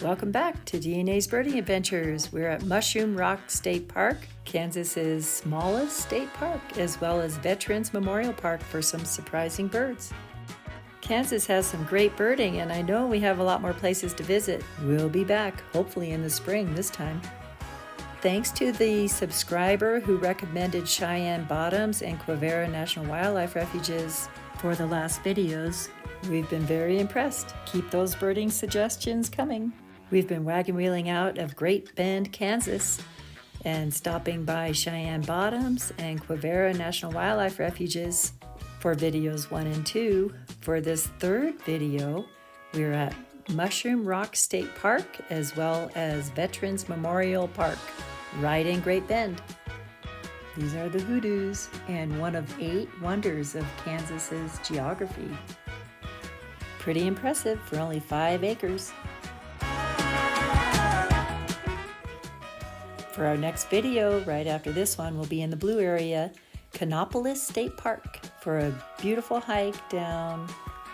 Welcome back to DNA's Birding Adventures. We're at Mushroom Rock State Park, Kansas's smallest state park, as well as Veterans Memorial Park for some surprising birds. Kansas has some great birding, and I know we have a lot more places to visit. We'll be back, hopefully in the spring this time. Thanks to the subscriber who recommended Cheyenne Bottoms and Quivira National Wildlife Refuges for the last videos. We've been very impressed. Keep those birding suggestions coming. We've been wagon wheeling out of Great Bend, Kansas, and stopping by Cheyenne Bottoms and Quivira National Wildlife Refuges for videos 1 and 2. For this third video, we're at Mushroom Rock State Park as well as Veterans Memorial Park, right in Great Bend. These are the hoodoos and one of 8 wonders of Kansas's geography. Pretty impressive for only 5 acres. For our next video, right after this one, we'll be in the blue area, Kanopolis State Park, for a beautiful hike down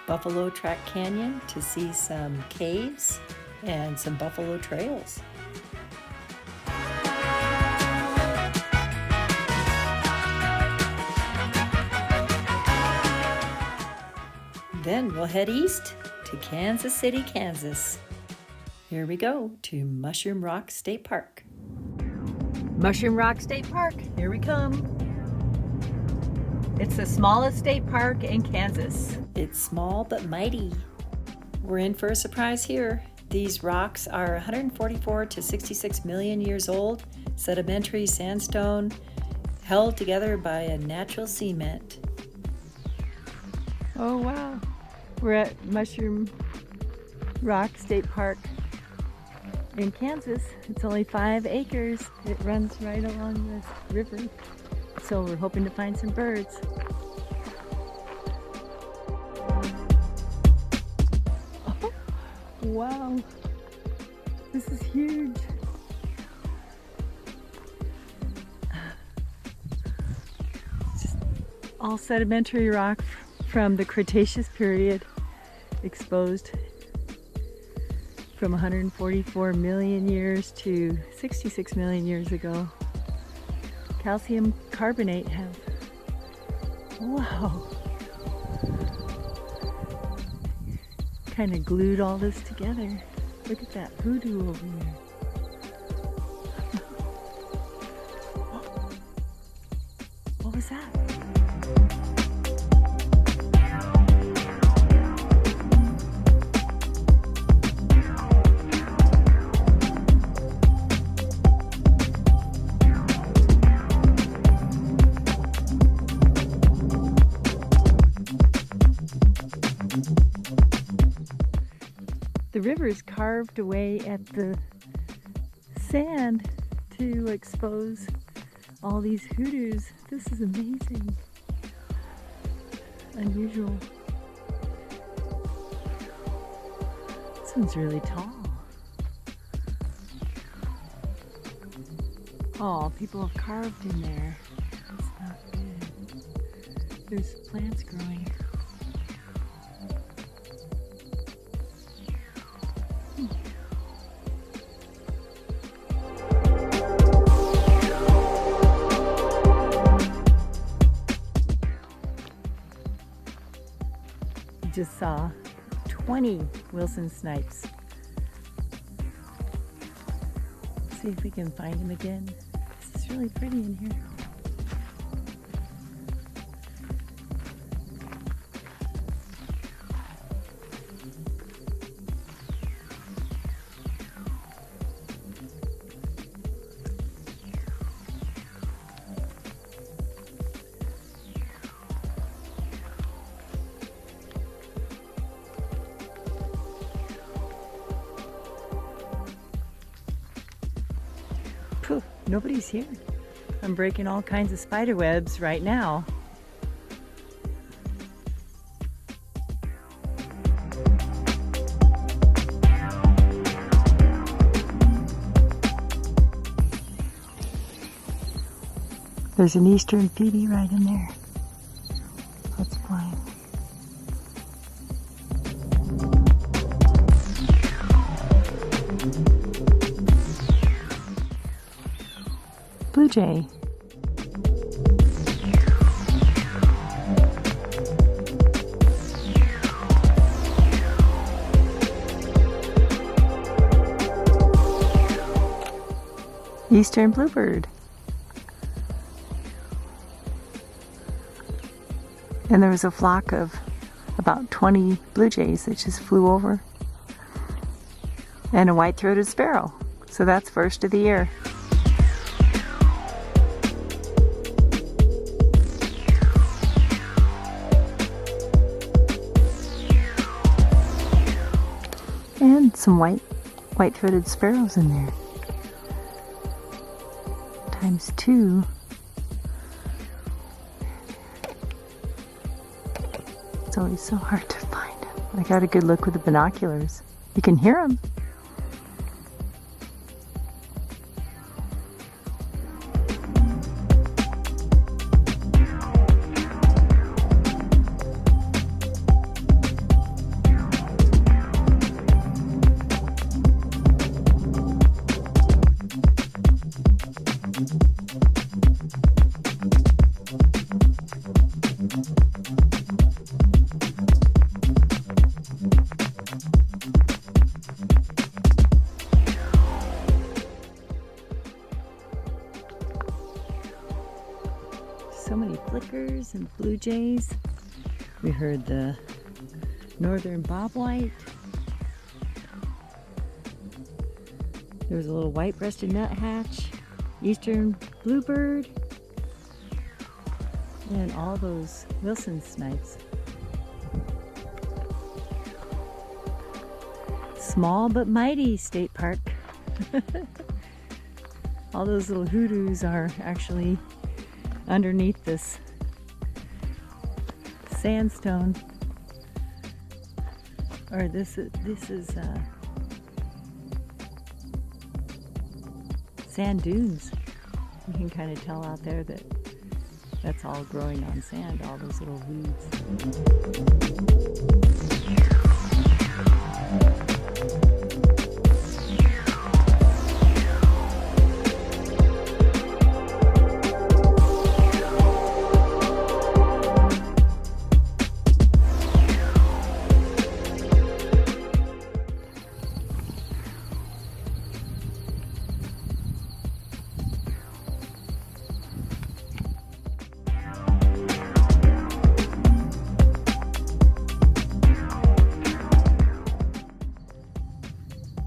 Buffalo Track Canyon to see some caves and some buffalo trails. Then we'll head east to Kansas City, Kansas. Here we go to Mushroom Rock State Park. Mushroom Rock State Park, here we come. It's the smallest state park in Kansas. It's small but mighty. We're in for a surprise here. These rocks are 144 to 66 million years old, sedimentary sandstone, held together by a natural cement. Oh wow, we're at Mushroom Rock State Park in Kansas. It's only 5 acres. It runs right along this river. So we're hoping to find some birds. Oh, wow, this is huge. Just all sedimentary rock from the Cretaceous period, exposed from 144 million years to 66 million years ago. Calcium carbonate have, wow, kind of glued all this together. Look at that hoodoo over there. What was that? The river is carved away at the sand to expose all these hoodoos. This is amazing. Unusual. This one's really tall. Oh, people have carved in there. It's not good. There's plants growing. Just saw 20 Wilson snipes. See if we can find them again. This is really pretty in here. Phew, nobody's here. I'm breaking all kinds of spider webs right now. There's an eastern Phoebe right in there. Let's fly. jay. Eastern bluebird. And there was a flock of about 20 blue jays that just flew over. And a white-throated sparrow. So that's first of the year. And some white-throated sparrows in there. Times 2. It's always so hard to find them. I got a good look with the binoculars. You can hear them. So many flickers and blue jays. We heard the northern bobwhite. There was a little white-breasted nuthatch, eastern bluebird, and all those Wilson snipes. Small but mighty state park. All those little hoodoos are actually underneath this sandstone, or this is sand dunes. You can kind of tell out there that that's all growing on sand, all those little weeds.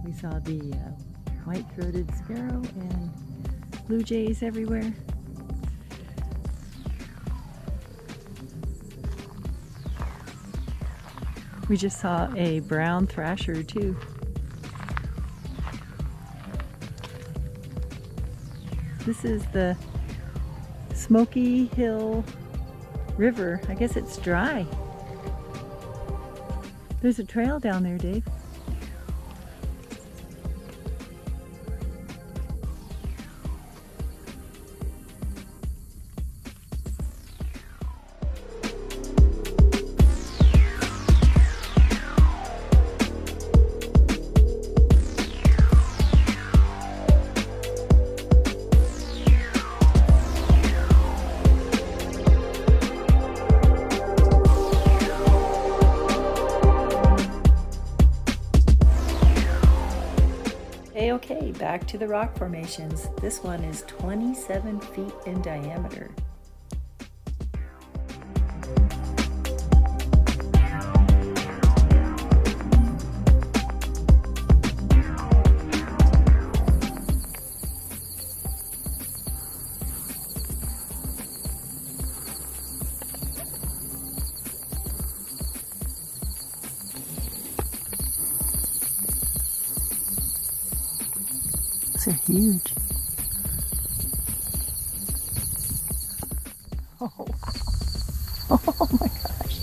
We saw the white-throated sparrow and blue jays everywhere. We just saw a brown thrasher too. This is the Smoky Hill River. I guess it's dry. There's a trail down there, Dave. Okay, back to the rock formations. This one is 27 feet in diameter. They're huge. Oh, wow. Oh my gosh.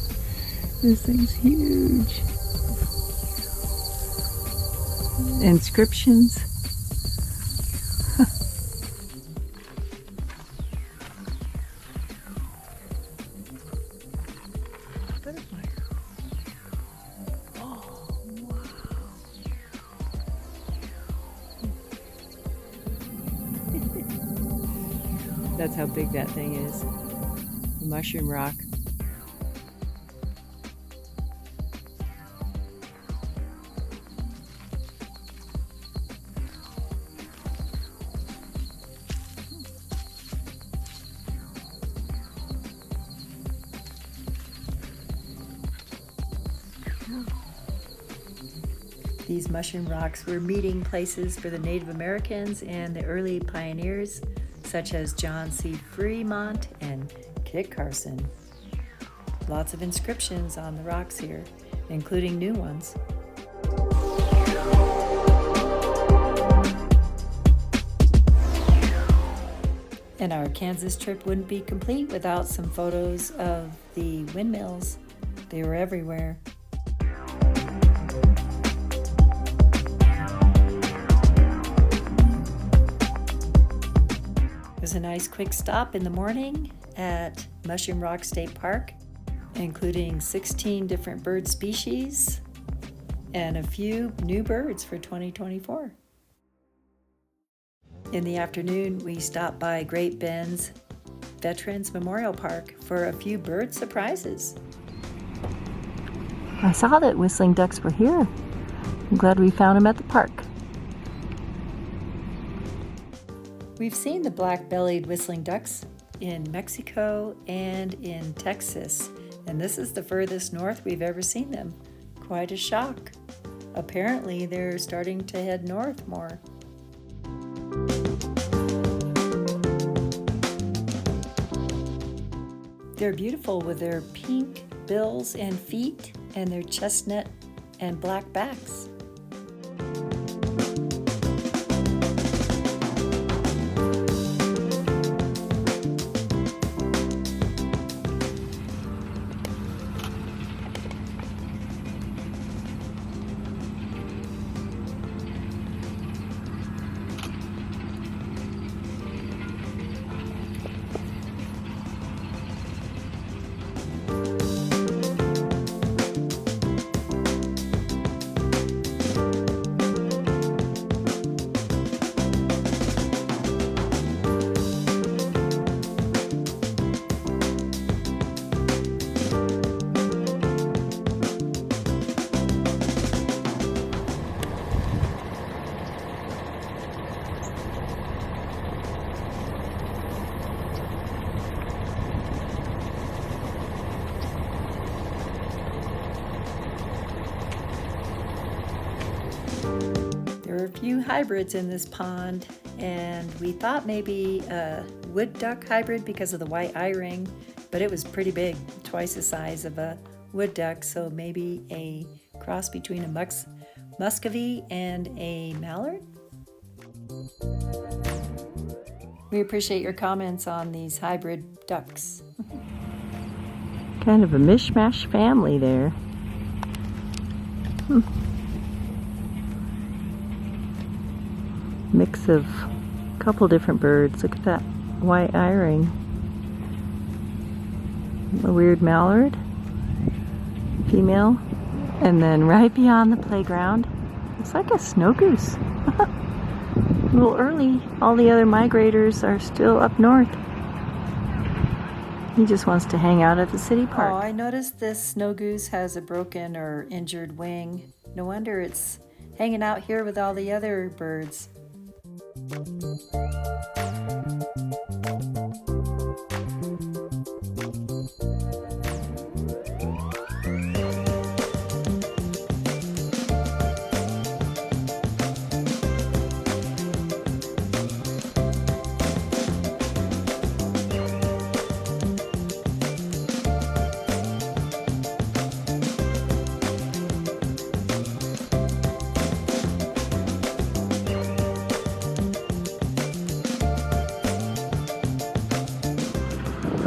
This thing's huge. Inscriptions. Butterfly. Oh, wow. That's how big that thing is. The mushroom rock. These mushroom rocks were meeting places for the Native Americans and the early pioneers, such as John C. Fremont and Kit Carson. Lots of inscriptions on the rocks here, including new ones. And our Kansas trip wouldn't be complete without some photos of the windmills. They were everywhere. It was a nice quick stop in the morning at Mushroom Rock State Park, including 16 different bird species and a few new birds for 2024. In the afternoon, we stopped by Great Bend's Veterans Memorial Park for a few bird surprises. I saw that whistling ducks were here. I'm glad we found them at the park. We've seen the black-bellied whistling ducks in Mexico and in Texas, and this is the furthest north we've ever seen them. Quite a shock. Apparently, they're starting to head north more. They're beautiful with their pink bills and feet and their chestnut and black backs. There are a few hybrids in this pond, and we thought maybe a wood duck hybrid because of the white eye ring, but it was pretty big, twice the size of a wood duck, so maybe a cross between a muscovy and a mallard. We appreciate your comments on these hybrid ducks. Kind of a mishmash family there. Mix of a couple different birds. Look at that white eye ring. A weird mallard, female. And then right beyond the playground, it's like a snow goose. A little early. All the other migrators are still up north. He just wants to hang out at the city park. Oh, I noticed this snow goose has a broken or injured wing. No wonder it's hanging out here with all the other birds.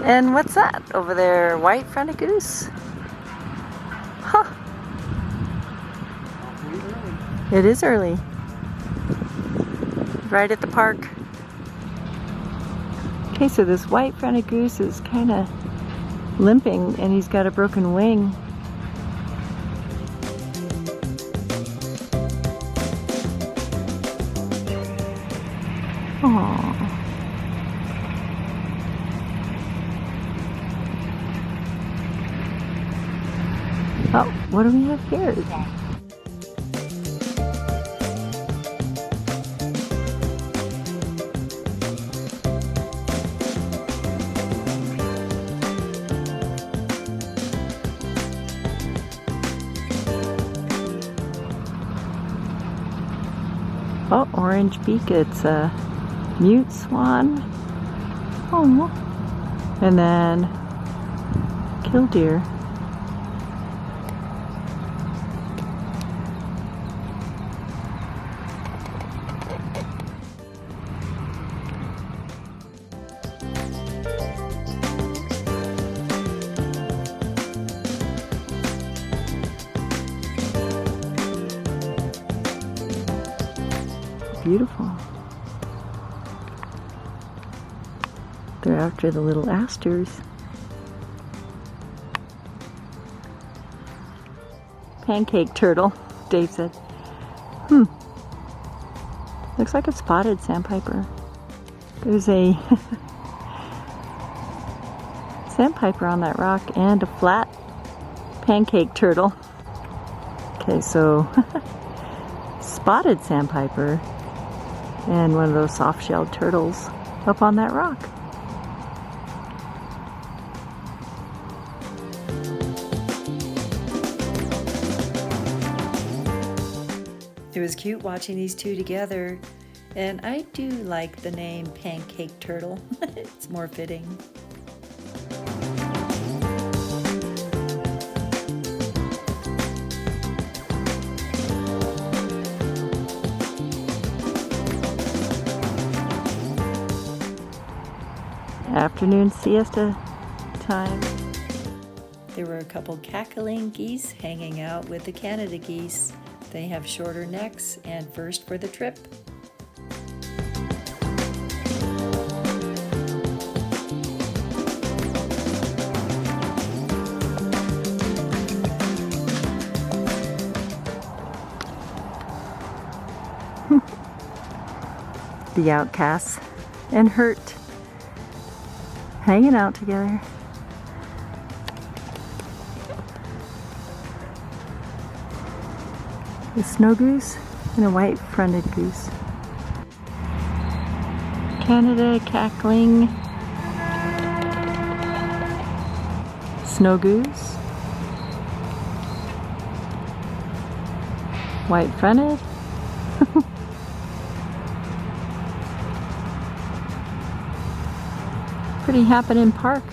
And what's that over there? White-fronted goose? Huh. It is early. Right at the park. Okay, so this white-fronted goose is kind of limping and he's got a broken wing. Aww. What do we have here? Oh, orange beak. It's a mute swan. Oh, and then killdeer. Beautiful. They're after the little asters. Pancake turtle, Dave said. Looks like a spotted sandpiper. There's a sandpiper on that rock and a flat pancake turtle. Okay, so spotted sandpiper and one of those soft-shelled turtles up on that rock. It was cute watching these two together, and I do like the name Pancake Turtle. It's more fitting. Afternoon siesta time. There were a couple cackling geese hanging out with the Canada geese. They have shorter necks and first for the trip. The outcasts and Hurt hanging out together. A snow goose and a white-fronted goose. Canada cackling. Snow goose. White-fronted. Pretty happening park.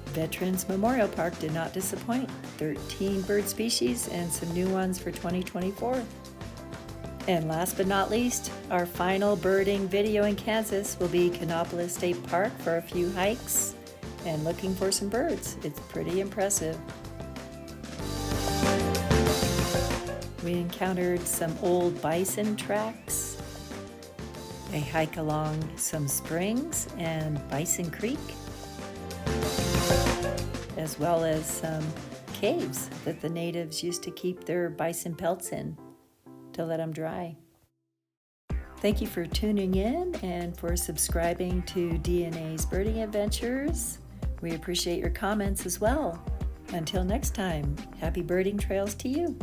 Veterans Memorial Park did not disappoint. 13 bird species and some new ones for 2024. And last but not least, our final birding video in Kansas will be Kanopolis State Park for a few hikes and looking for some birds. It's pretty impressive. We encountered some old bison tracks, a hike along some springs and Bison Creek, as well as some caves that the natives used to keep their bison pelts in to let them dry. Thank you for tuning in and for subscribing to DNA's Birding Adventures. We appreciate your comments as well. Until next time, happy birding trails to you.